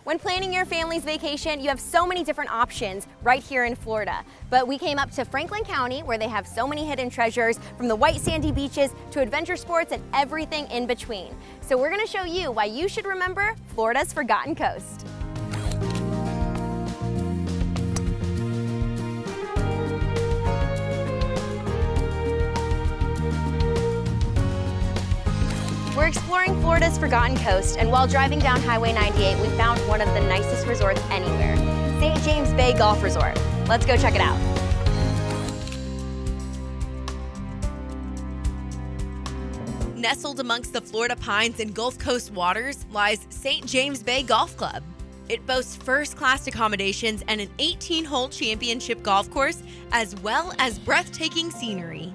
When planning your family's vacation, you have so many different options right here in Florida. But we came up to Franklin County where they have so many hidden treasures, from the white sandy beaches to adventure sports and everything in between. So we're gonna show you why you should remember Florida's Forgotten Coast. We're exploring Florida's Forgotten Coast, and while driving down Highway 98, we found one of the nicest resorts anywhere, St. James Bay Golf Resort. Let's go check it out. Nestled amongst the Florida pines and Gulf Coast waters lies St. James Bay Golf Club. It boasts first-class accommodations and an 18-hole championship golf course, as well as breathtaking scenery.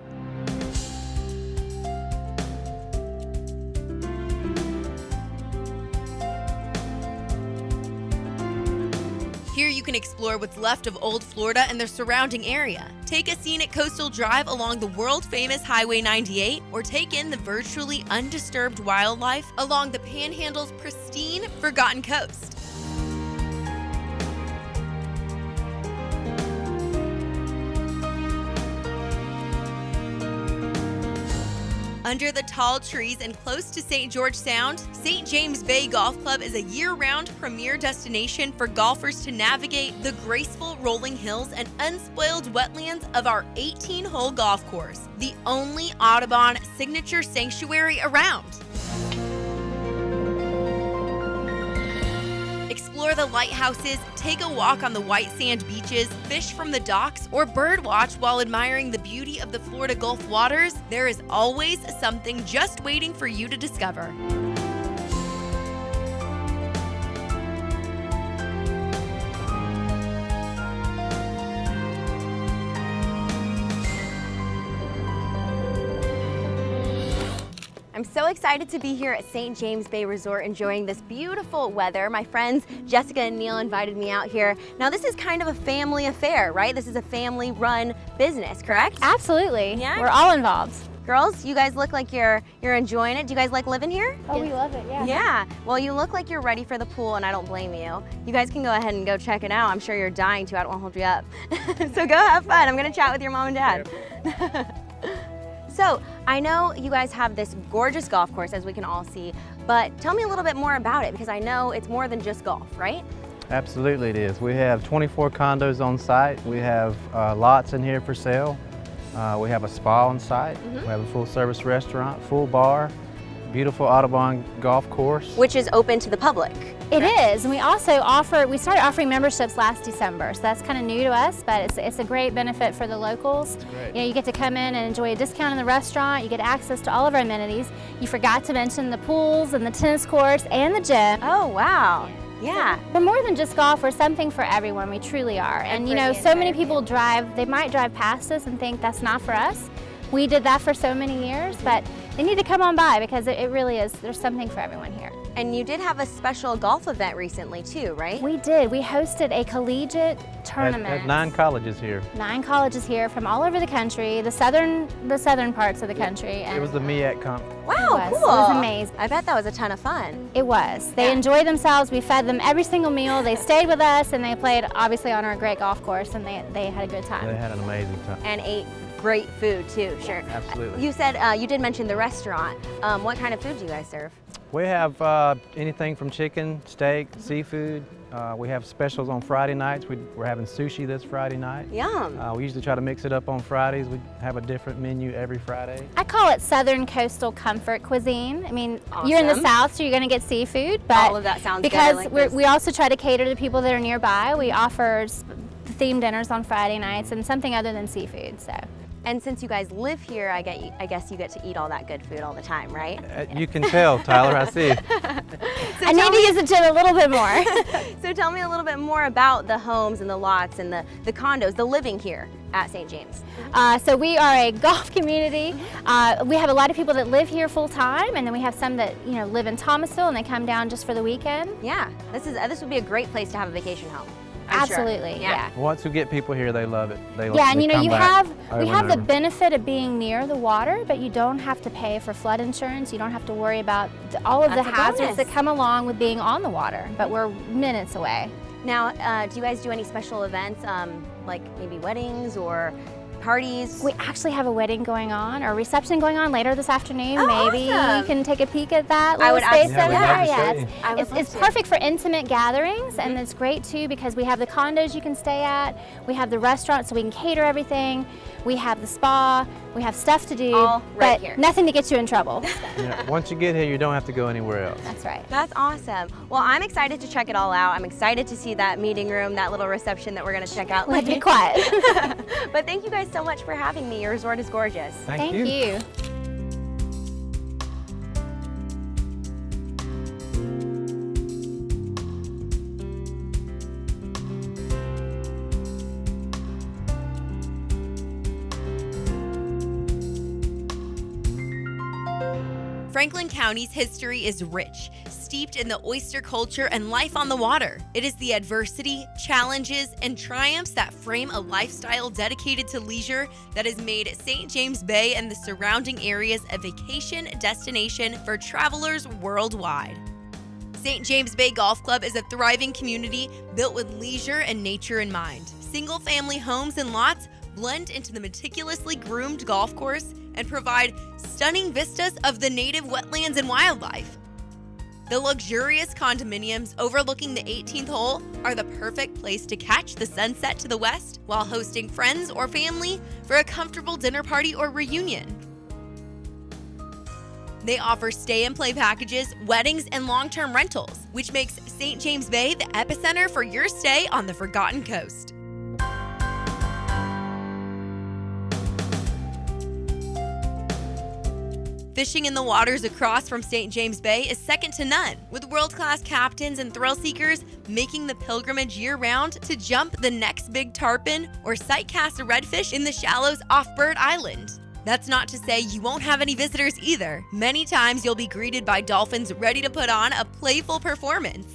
Here you can explore what's left of old Florida and the surrounding area. Take a scenic coastal drive along the world-famous Highway 98, or take in the virtually undisturbed wildlife along the Panhandle's pristine Forgotten Coast. Under the tall trees and close to St. George Sound, St. James Bay Golf Club is a year-round premier destination for golfers to navigate the graceful rolling hills and unspoiled wetlands of our 18-hole golf course, the only Audubon signature sanctuary around. Explore the lighthouses, take a walk on the white sand beaches, fish from the docks, or birdwatch while admiring the beauty of the Florida Gulf waters. There is always something just waiting for you to discover. I'm so excited to be here at St. James Bay Resort enjoying this beautiful weather. My friends Jessica and Neil invited me out here. Now this is kind of a family affair, right? This is a family-run business, correct? Absolutely. Yeah? We're all involved. Girls, you guys look like you're enjoying it. Do you guys like living here? Oh, we love it, yeah. Yeah. Well, you look like you're ready for the pool, and I don't blame you. You guys can go ahead and go check it out. I'm sure you're dying to. I don't want to hold you up. So go have fun. I'm going to chat with your mom and dad. So, I know you guys have this gorgeous golf course, as we can all see, but tell me a little bit more about it, because I know it's more than just golf, right? Absolutely it is. We have 24 condos on site. We have lots in here for sale. We have a spa on site. We have a full service restaurant, full bar, beautiful Audubon golf course. Which is open to the public. It is, and we also we started offering memberships last December, so that's kind of new to us, but it's a great benefit for the locals. Great. You know, you get to come in and enjoy a discount in the restaurant, you get access to all of our amenities. You forgot to mention the pools and the tennis courts and the gym. Oh, wow. Yeah. We're more than just golf, we're something for everyone, we truly are. And you know, so many people they might drive past us and think that's not for us. We did that for so many years, but they need to come on by because it really is, there's something for everyone here. And you did have a special golf event recently too, right? We did. We hosted a collegiate tournament. At 9 colleges here. 9 colleges here from all over the country, the southern parts of the country. And it was the MEAC Comp. Wow, cool. It was amazing. I bet that was a ton of fun. It was. They enjoyed themselves. We fed them every single meal. They stayed with us, and they played obviously on our great golf course, and they had a good time. They had an amazing time. And ate great food too, sure. Absolutely. You said, you did mention the restaurant. What kind of food do you guys serve? We have anything from chicken, steak, seafood. We have specials on Friday nights. We're having sushi this Friday night. Yum. We usually try to mix it up on Fridays. We have a different menu every Friday. I call it Southern Coastal Comfort Cuisine. I mean, you're in the South, so you're going to get seafood, but all of that sounds because good. Like we also try to cater to the people that are nearby. We offer themed dinners on Friday nights and something other than seafood. So. And since you guys live here, I guess you get to eat all that good food all the time, right? You can tell, Tyler, I see. I need to use the gym a little bit more. So tell me a little bit more about the homes and the lots and the condos, the living here at St. James. So we are a golf community. We have a lot of people that live here full time, and then we have some that live in Thomasville and they come down just for the weekend. Yeah, this would be a great place to have a vacation home. Absolutely, yeah. Once we get people here, they love it. Yeah, and you know, we have the over. benefit of being near the water, but you don't have to pay for flood insurance. You don't have to worry about all of the hazards that come along with being on the water, but we're minutes away. Now, do you guys do any special events, like maybe weddings or parties? We actually have a wedding going on, or a reception going on later this afternoon. Oh, Maybe awesome. you can take a peek at that I little would space absolutely over there. love to Yeah, see. it's perfect for intimate gatherings, and it's great too because we have the condos you can stay at, we have the restaurant so we can cater everything, we have the spa, we have stuff to do, all right but here. nothing to get you in trouble. Yeah, once you get here, you don't have to go anywhere else. That's right. That's awesome. Well, I'm excited to check it all out. I'm excited to see that meeting room, that little reception that we're going to check out. We have to be quiet. But thank you guys so much for having me. Your resort is gorgeous. Thank Thank you. you. Franklin County's history is rich, steeped in the oyster culture and life on the water. It is the adversity, challenges, and triumphs that frame a lifestyle dedicated to leisure that has made St. James Bay and the surrounding areas a vacation destination for travelers worldwide. St. James Bay Golf Club is a thriving community built with leisure and nature in mind. Single-family homes and lots blend into the meticulously groomed golf course and provide stunning vistas of the native wetlands and wildlife. The luxurious condominiums overlooking the 18th hole are the perfect place to catch the sunset to the west while hosting friends or family for a comfortable dinner party or reunion. They offer stay and play packages, weddings, and long-term rentals, which makes St. James Bay the epicenter for your stay on the Forgotten Coast. Fishing in the waters across from St. James Bay is second to none, with world-class captains and thrill seekers making the pilgrimage year-round to jump the next big tarpon or sight cast a redfish in the shallows off Bird Island. That's not to say you won't have any visitors either. Many times you'll be greeted by dolphins ready to put on a playful performance.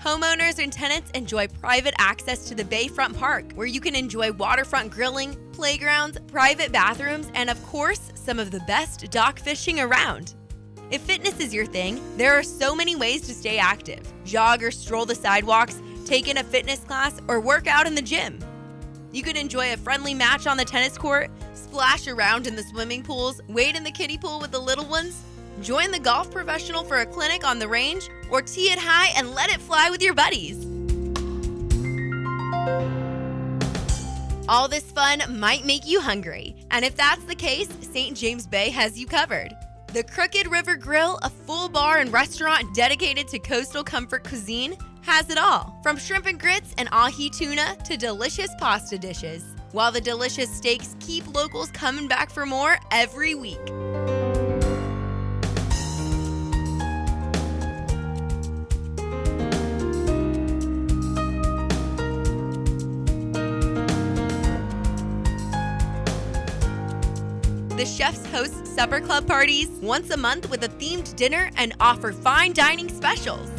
Homeowners and tenants enjoy private access to the Bayfront Park, where you can enjoy waterfront grilling, playgrounds, private bathrooms, and of course, some of the best dock fishing around. If fitness is your thing, there are so many ways to stay active. Jog or stroll the sidewalks, take in a fitness class, or work out in the gym. You can enjoy a friendly match on the tennis court, splash around in the swimming pools, wade in the kiddie pool with the little ones, join the golf professional for a clinic on the range, or tee it high and let it fly with your buddies. All this fun might make you hungry, and if that's the case, St. James Bay has you covered. The Crooked River Grill, a full bar and restaurant dedicated to coastal comfort cuisine, has it all, from shrimp and grits and ahi tuna to delicious pasta dishes, while the delicious steaks keep locals coming back for more every week. The chefs host supper club parties once a month with a themed dinner and offer fine dining specials.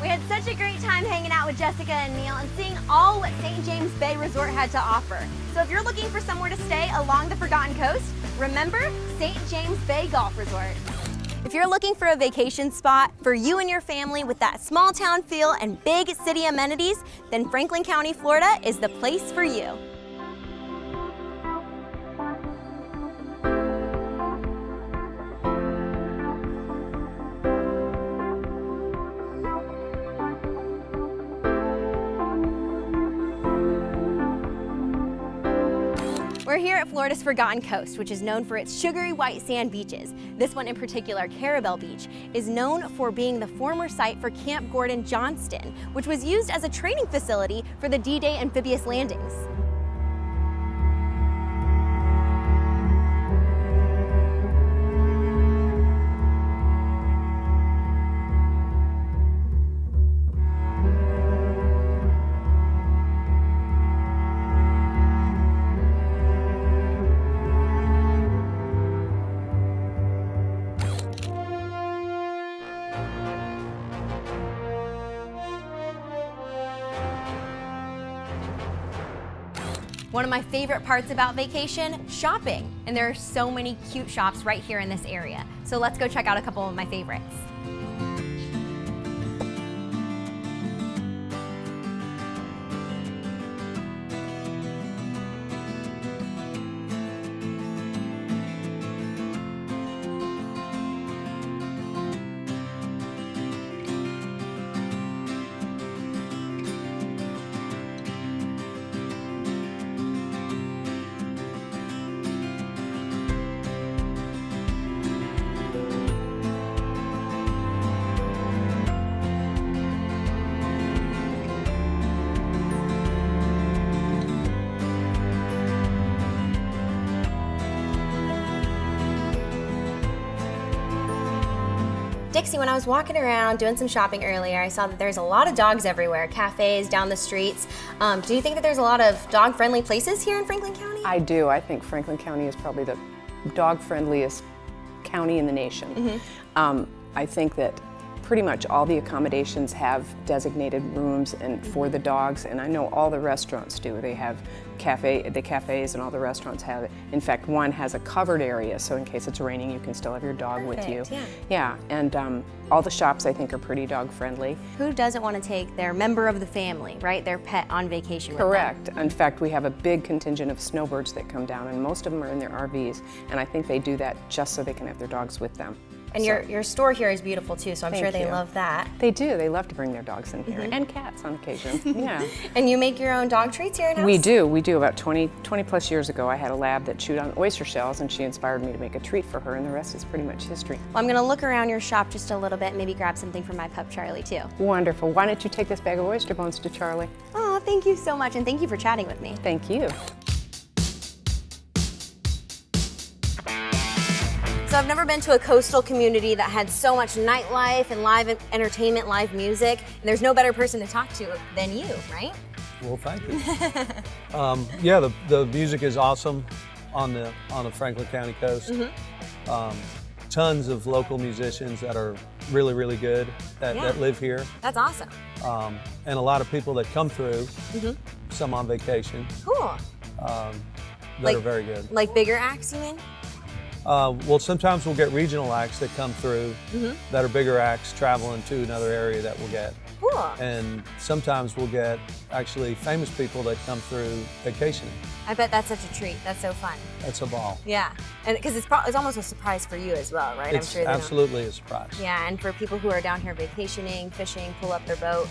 We had such a great time hanging out with Jessica and Neil and seeing all what St. James Bay Resort had to offer. So if you're looking for somewhere to stay along the Forgotten Coast, remember St. James Bay Golf Resort. If you're looking for a vacation spot for you and your family with that small town feel and big city amenities, then Franklin County, Florida is the place for you. We're here at Florida's Forgotten Coast, which is known for its sugary white sand beaches. This one in particular, Carabel Beach, is known for being the former site for Camp Gordon Johnston, which was used as a training facility for the D-Day amphibious landings. One of my favorite parts about vacation, shopping. And there are so many cute shops right here in this area. So let's go check out a couple of my favorites. Dixie, when I was walking around doing some shopping earlier, I saw that there's a lot of dogs everywhere, cafes, down the streets. Do you think that there's a lot of dog-friendly places here in Franklin County? I do. I think Franklin County is probably the dog-friendliest county in the nation. I think that pretty much all the accommodations have designated rooms and for the dogs, and I know all the restaurants do. They have the cafes and all the restaurants have it. In fact, one has a covered area, so in case it's raining, you can still have your dog with you. Yeah, and all the shops I think are pretty dog friendly. Who doesn't want to take their member of the family, right, their pet on vacation with them? Correct. In fact, we have a big contingent of snowbirds that come down, and most of them are in their RVs, and I think they do that just so they can have their dogs with them. And your store here is beautiful too, so I'm sure they love that. They do. They love to bring their dogs in here, and cats on occasion. Yeah. And you make your own dog treats here in house? We do. We do. About 20 plus years ago, I had a lab that chewed on oyster shells, and she inspired me to make a treat for her, and the rest is pretty much history. Well, I'm going to look around your shop just a little bit, maybe grab something for my pup Charlie too. Wonderful. Why don't you take this bag of oyster bones to Charlie? Oh, thank you so much, and thank you for chatting with me. Thank you. So I've never been to a coastal community that had so much nightlife and live entertainment, live music, and there's no better person to talk to than you, right? Well, thank you. Yeah, the music is awesome on the Franklin County coast. Tons of local musicians that are really, really good that live here. That's awesome. And a lot of people that come through, some on vacation. Cool. That are very good. Like bigger acts, you mean? Well, sometimes we'll get regional acts that come through that are bigger acts traveling to another area that we'll get. Cool. And sometimes we'll get actually famous people that come through vacationing. I bet that's such a treat. That's so fun. That's a ball. Yeah, and because it's almost a surprise for you as well, right? It's I'm sure absolutely a surprise. Yeah, and for people who are down here vacationing, fishing, pull up their boat,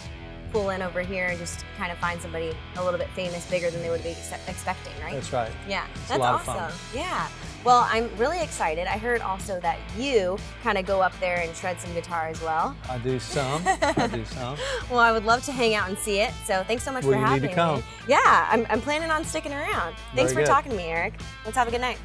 pull in over here and just kind of find somebody a little bit famous, bigger than they would be expecting, right? That's right. Yeah, it's that's a lot awesome. Of fun. Yeah. Well, I'm really excited. I heard also that you kind of go up there and shred some guitar as well. I do some. I do some. Well, I would love to hang out and see it. So thanks so much for having me. You need to come. Yeah, I'm planning on sticking around. Thanks for talking to me, Eric. Let's have a good night.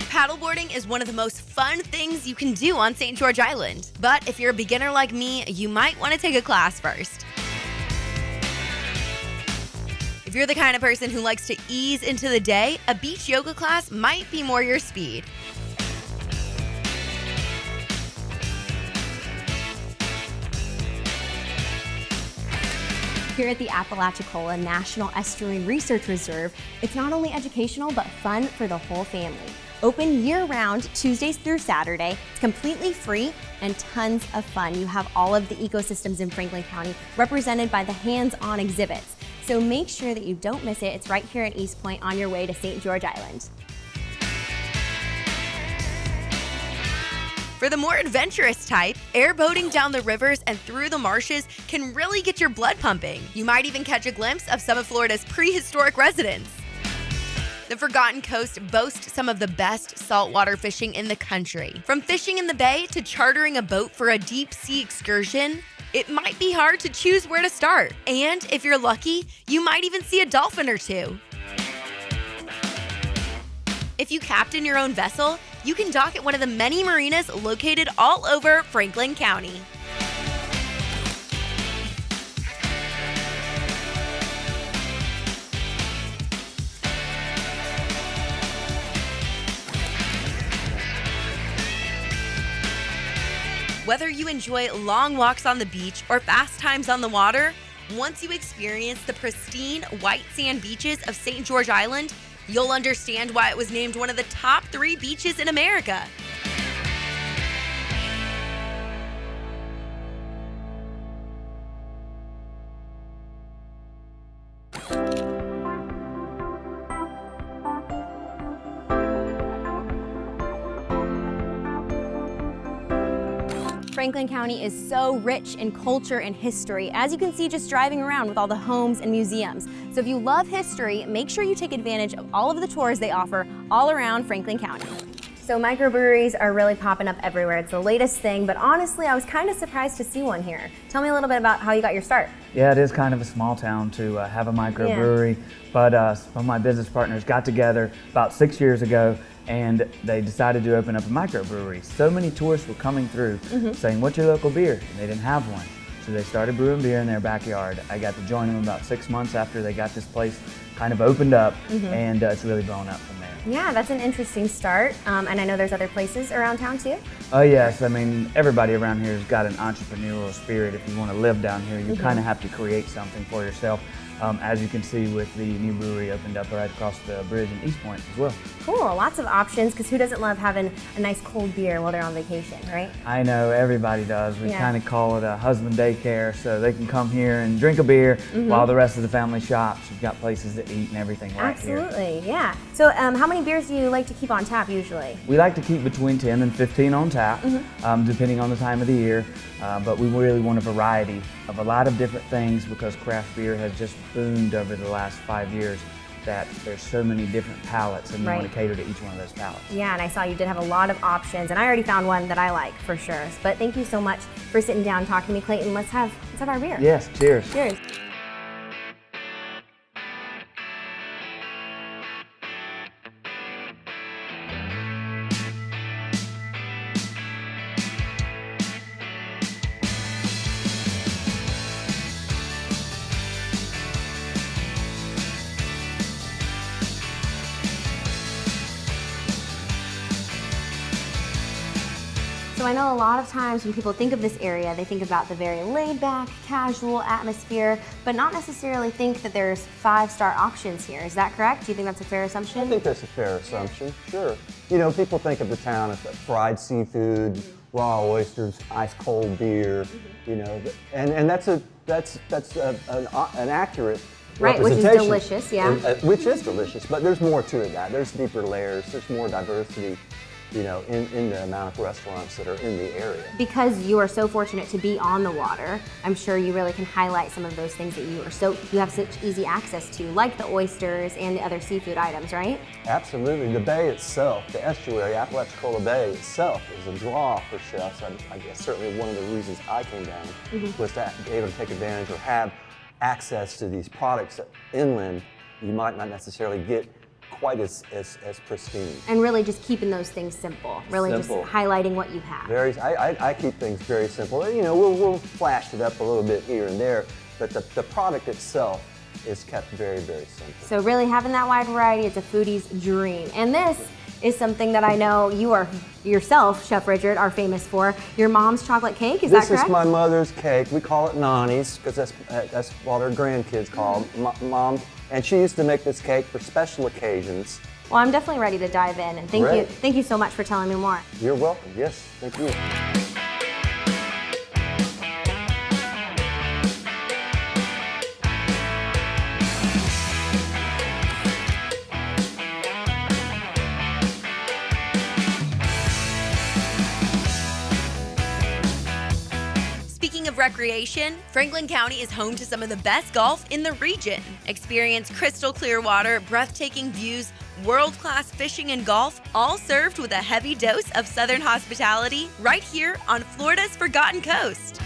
Paddleboarding is one of the most fun things you can do on St. George Island. But if you're a beginner like me, you might want to take a class first. If you're the kind of person who likes to ease into the day, a beach yoga class might be more your speed. Here at the Apalachicola National Estuary Research Reserve, it's not only educational, but fun for the whole family. Open year-round, Tuesdays through Saturday. It's completely free and tons of fun. You have all of the ecosystems in Franklin County represented by the hands-on exhibits. So make sure that you don't miss it. It's right here at East Point on your way to St. George Island. For the more adventurous type, airboating down the rivers and through the marshes can really get your blood pumping. You might even catch a glimpse of some of Florida's prehistoric residents. The Forgotten Coast boasts some of the best saltwater fishing in the country. From fishing in the bay to chartering a boat for a deep sea excursion, it might be hard to choose where to start. And if you're lucky, you might even see a dolphin or two. If you captain your own vessel, you can dock at one of the many marinas located all over Franklin County. Whether you enjoy long walks on the beach or fast times on the water, once you experience the pristine white sand beaches of St. George Island, you'll understand why it was named one of the top 3 beaches in America. Franklin County is so rich in culture and history, as you can see just driving around with all the homes and museums. So if you love history, make sure you take advantage of all of the tours they offer all around Franklin County. So microbreweries are really popping up everywhere. It's the latest thing, but honestly, I was kind of surprised to see one here. Tell me a little bit about how you got your start. Yeah, it is kind of a small town to have a microbrewery, but some of my business partners got together about 6 years ago and they decided to open up a microbrewery. So many tourists were coming through saying, "What's your local beer?" And they didn't have one. So they started brewing beer in their backyard. I got to join them about 6 months after they got this place kind of opened up, and it's really blown up from there. Yeah, that's an interesting start. And I know there's other places around town too. Oh yes, I mean, everybody around here has got an entrepreneurial spirit. If you want to live down here, you kind of have to create something for yourself. As you can see with the new brewery opened up right across the bridge in East Point as well. Cool, lots of options, because who doesn't love having a nice cold beer while they're on vacation, right? I know, everybody does. We kind of call it a husband daycare, so they can come here and drink a beer while the rest of the family shops. You've got places to eat and everything right here. Absolutely, yeah. So how many beers do you like to keep on tap usually? We like to keep between 10 and 15 on tap, depending on the time of the year. But we really want a variety of a lot of different things, because craft beer has just boomed over the last 5 years, that there's so many different palates, and we want to cater to each one of those palates. Yeah, and I saw you did have a lot of options, and I already found one that I like for sure. But thank you so much for sitting down and talking to me, Clayton. Let's have our beer. Yes, cheers. Cheers. So I know a lot of times when people think of this area, they think about the very laid-back, casual atmosphere, but not necessarily think that there's 5-star options here. Is that correct? Do you think that's a fair assumption? I think that's a fair assumption, sure. You know, people think of the town as fried seafood, raw oysters, ice cold beer, you know, and that's an accurate right, which is delicious, yeah. Which is delicious, but there's more to it. There's deeper layers, there's more diversity, you know, in the amount of restaurants that are in the area. Because you are so fortunate to be on the water, I'm sure you really can highlight some of those things that you have such easy access to, like the oysters and the other seafood items, right? Absolutely. The bay itself, the estuary, Apalachicola Bay itself, is a draw for chefs. I guess certainly one of the reasons I came down was to be able to take advantage or have access to these products that inland you might not necessarily get quite as pristine. And really just keeping those things simple. Really just highlighting what you have. I keep things very simple. You know, we'll flash it up a little bit here and there, but the product itself is kept very, very simple. So really having that wide variety, it's a foodie's dream. And this is something that I know you are yourself, Chef Richard, are famous for. Your mom's chocolate cake, is that correct? This is my mother's cake. We call it Nani's, because that's what her grandkids call Mom. And she used to make this cake for special occasions. Well, I'm definitely ready to dive in, and thank you so much for telling me more. You're welcome. Yes, thank you. Speaking of recreation, Franklin County is home to some of the best golf in the region. Experience crystal clear water, breathtaking views, world-class fishing and golf, all served with a heavy dose of Southern hospitality right here on Florida's Forgotten Coast.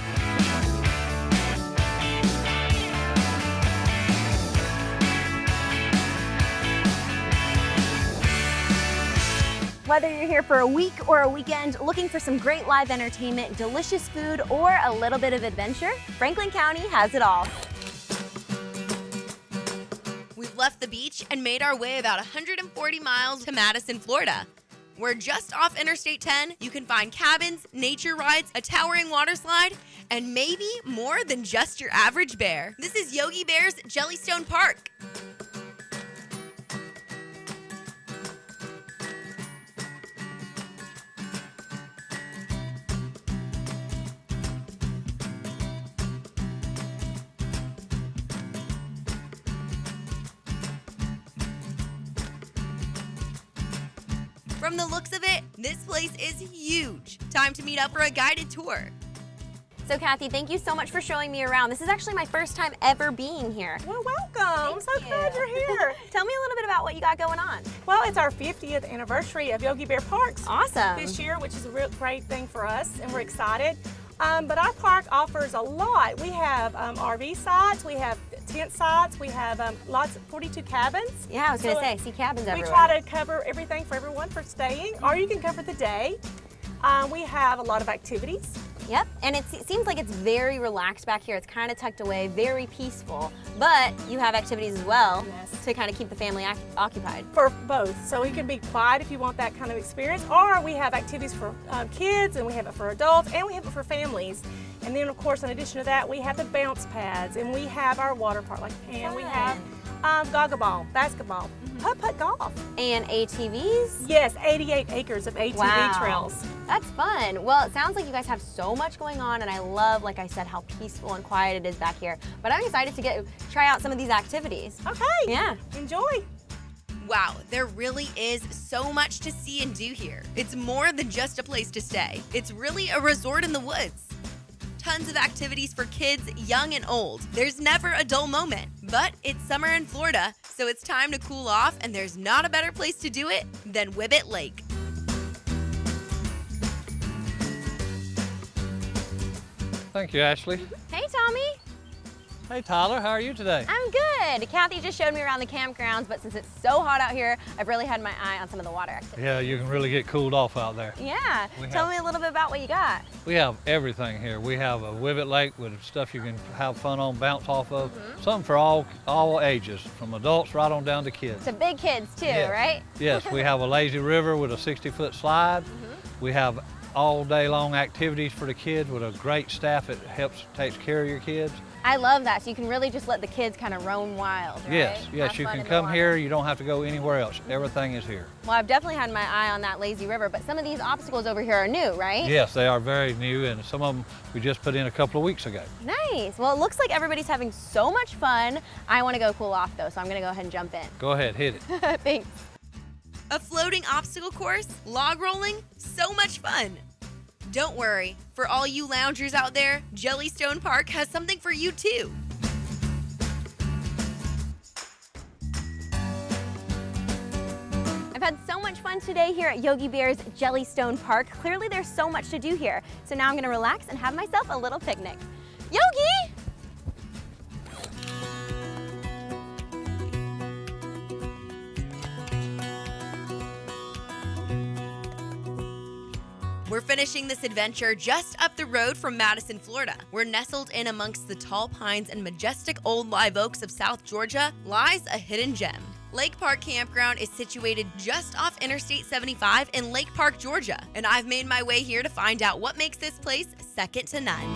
Whether you're here for a week or a weekend, looking for some great live entertainment, delicious food, or a little bit of adventure, Franklin County has it all. We've left the beach and made our way about 140 miles to Madison, Florida. We're just off Interstate 10. You can find cabins, nature rides, a towering water slide, and maybe more than just your average bear. This is Yogi Bear's Jellystone Park. From the looks of it, this place is huge. Time to meet up for a guided tour. So Kathy, thank you so much for showing me around. This is actually my first time ever being here. Well, welcome. I'm so glad you're here. Tell me a little bit about what you got going on. Well, it's our 50th anniversary of Yogi Bear Parks Awesome. this year, which is a real great thing for us, and we're excited. But our park offers a lot. We have RV sites, we have tent sites, we have 42 cabins. Yeah, I was going to So, say, see cabins everywhere. We try to cover everything for everyone for staying, or you can cover the day. We have a lot of activities. Yep, and it seems like it's very relaxed back here. It's kind of tucked away, very peaceful, but you have activities as well Yes. to kind of keep the family occupied. For both, so you can be quiet if you want that kind of experience, or we have activities for kids, and we have it for adults, and we have it for families. And then, of course, in addition to that, we have the bounce pads, and we have our water park, and we have goggle ball, basketball, putt-putt golf. And ATVs? Yes, 88 acres of ATV Wow. trails. That's fun. Well, it sounds like you guys have so much going on, and I love, like I said, how peaceful and quiet it is back here. But I'm excited to try out some of these activities. Okay. Yeah. Enjoy. Wow, there really is so much to see and do here. It's more than just a place to stay. It's really a resort in the woods. Tons of activities for kids, young and old. There's never a dull moment. But it's summer in Florida, so it's time to cool off, and there's not a better place to do it than Whibbit Lake. Thank you, Ashley. Hey, Tommy. Hey, Tyler, how are you today? I'm good. Kathy just showed me around the campgrounds, but since it's so hot out here, I've really had my eye on some of the water activities. Yeah, you can really get cooled off out there. Yeah. Tell me a little bit about what you got. We have everything here. We have a Whibbit Lake with stuff you can have fun on, bounce off of. Something for all ages, from adults right on down to kids. To big kids too, Yes. right? Yes, we have a lazy river with a 60-foot slide. We have all day long activities for the kids with a great staff that takes care of your kids. I love that. So you can really just let the kids kind of roam wild, right? Yes, Have you fun can in the come water. here. You don't have to go anywhere else. Everything is here. Well, I've definitely had my eye on that lazy river, but some of these obstacles over here are new, right? Yes, they are very new, and some of them we just put in a couple of weeks ago. Nice. Well, it looks like everybody's having so much fun. I want to go cool off though, so I'm going to go ahead and jump in. Go ahead, hit it. Thanks. A floating obstacle course, log rolling, so much fun. Don't worry, for all you loungers out there, Jellystone Park has something for you too. I've had so much fun today here at Yogi Bear's Jellystone Park. Clearly there's so much to do here. So now I'm gonna relax and have myself a little picnic. Yogi! We're finishing this adventure just up the road from Madison, Florida. We're nestled in amongst the tall pines and majestic old live oaks of South Georgia lies a hidden gem. Lake Park Campground is situated just off Interstate 75 in Lake Park, Georgia, and I've made my way here to find out what makes this place second to none.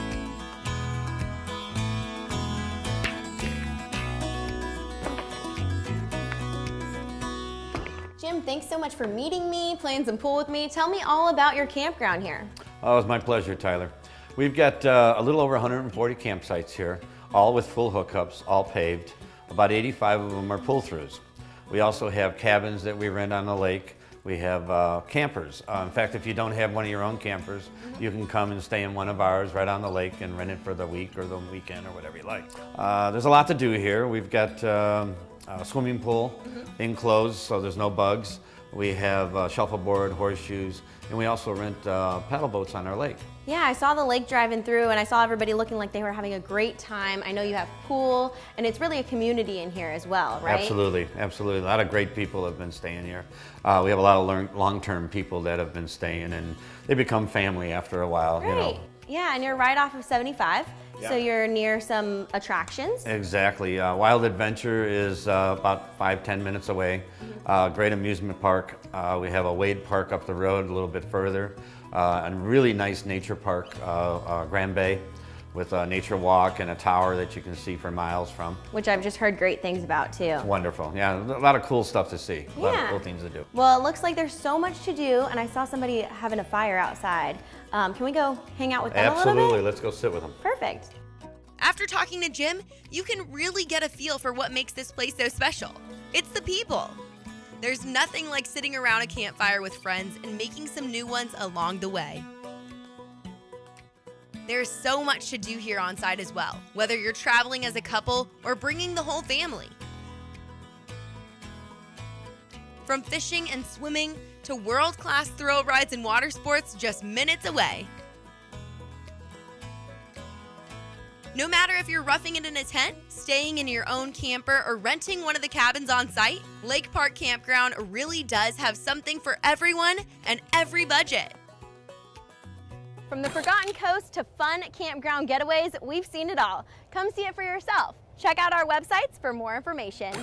Jim, thanks so much for meeting me, playing some pool with me. Tell me all about your campground here. Oh, it's my pleasure, Tyler. We've got a little over 140 campsites here, all with full hookups, all paved. About 85 of them are pull-throughs. We also have cabins that we rent on the lake. We have campers. In fact, if you don't have one of your own campers, you can come and stay in one of ours right on the lake and rent it for the week or the weekend or whatever you like. There's a lot to do here. We've got a swimming pool enclosed, so there's no bugs. We have shuffleboard, horseshoes, and we also rent paddle boats on our lake. Yeah, I saw the lake driving through and I saw everybody looking like they were having a great time. I know you have pool and it's really a community in here as well, right? Absolutely, absolutely. A lot of great people have been staying here. We have a lot of long-term people that have been staying, and they become family after a while. Great. You know. Yeah, and you're right off of 75. So you're near some attractions? Exactly. Wild Adventure is about 5-10 minutes away. Great amusement park. We have a Wade Park up the road a little bit further. And really nice nature park, Grand Bay, with a nature walk and a tower that you can see for miles from. Which I've just heard great things about too. Wonderful. Yeah, a lot of cool stuff to see. A lot of cool things to do. Well, it looks like there's so much to do, and I saw somebody having a fire outside. Can we go hang out with them a little Absolutely. bit? Let's go sit with them. Perfect. After talking to Jim, you can really get a feel for what makes this place so special. It's the people. There's nothing like sitting around a campfire with friends and making some new ones along the way. There's so much to do here on site as well, whether you're traveling as a couple or bringing the whole family. From fishing and swimming to world-class thrill rides and water sports just minutes away. No matter if you're roughing it in a tent, staying in your own camper, or renting one of the cabins on site, Lake Park Campground really does have something for everyone and every budget. From the Forgotten Coast to fun campground getaways, we've seen it all. Come see it for yourself. Check out our websites for more information.